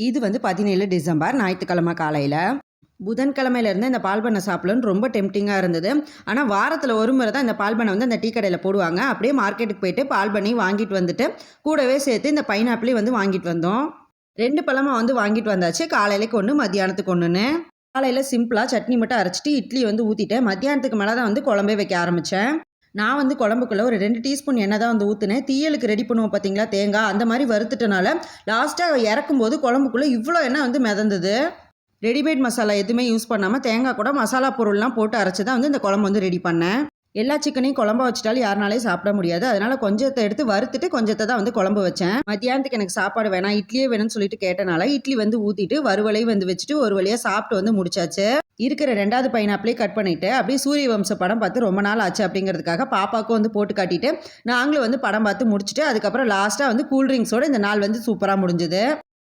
இது வந்து 17 டிசம்பர் ஞாயிற்றுக்கிழமை காலையில். புதன்கிழமையிலேருந்து இந்த பால் பண்ணை சாப்பிடணும்னு ரொம்ப டெம்ப்டிங்காக இருந்தது. ஆனால் வாரத்தில் ஒரு முறை தான் இந்த பால் பண்ணை வந்து அந்த டீ கடையில் போடுவாங்க. அப்படியே மார்க்கெட்டுக்கு போயிட்டு பால் பண்ணி வாங்கிட்டு வந்துட்டு கூடவே சேர்த்து இந்த பைனாப்பிளையும் வந்து வாங்கிட்டு வந்தோம். 2 பழமாக வந்து வாங்கிட்டு வந்தாச்சு. காலையிலக்கு ஒன்று, மத்தியானத்துக்கு ஒன்றுன்னு. காலையில் சிம்பிளாக சட்னி மட்டும் அரைச்சிட்டு இட்லி வந்து ஊற்றிட்டேன். மத்தியானத்துக்கு மேலே தான் வந்து குழம்பே வைக்க ஆரம்பித்தேன். நான் வந்து குழம்புக்குள்ளே ஒரு 2 டீஸ்பூன் எண்ணெய் தான் வந்து ஊற்றுனேன். தீயலுக்கு ரெடி பண்ணுவோம் பார்த்தீங்களா, தேங்காய் அந்த மாதிரி வறுத்துட்டனால லாஸ்ட்டாக இறக்கும்போது குழம்புக்குள்ளே இவ்வளோ எண்ணெய் வந்து மிதந்தது. ரெடிமேட் மசாலா எதுவுமே யூஸ் பண்ணாமல் தேங்காய் கூட மசாலா பொருள்லாம் போட்டு அரைச்சி தான் வந்து இந்த குழம்பு வந்து ரெடி பண்ணேன். எல்லா சிக்கனையும் குழம்பா வச்சுட்டாலும் யாருனாலையும் சாப்பிட முடியாது. அதனால கொஞ்சத்தை எடுத்து வறுத்துட்டு கொஞ்சத்தை தான் வந்து குழம்பு வச்சேன். மத்தியானத்துக்கு எனக்கு சாப்பாடு வேணாம், இட்லியே வேணும்னு சொல்லிட்டு கேட்டனால இட்லி வந்து ஊற்றிட்டு வறுவலையும் வந்து வச்சுட்டு ஒரு வழியாக சாப்பிட்டு வந்து முடிச்சாச்சு. இருக்கிற 2வது பைனாப்பிளையும் கட் பண்ணிவிட்டு அப்படியே சூரிய வம்ச படம் பார்த்து ரொம்ப நாள் ஆச்சு அப்படிங்கிறதுக்காக பாப்பாவுக்கும் வந்து போட்டு காட்டிட்டு நாங்களும் வந்து படம் பார்த்து முடிச்சுட்டு அதுக்கப்புறம் லாஸ்ட்டாக வந்து கூல்ட்ரிங்க்ஸோட இந்த நாள் வந்து சூப்பராக முடிஞ்சுது.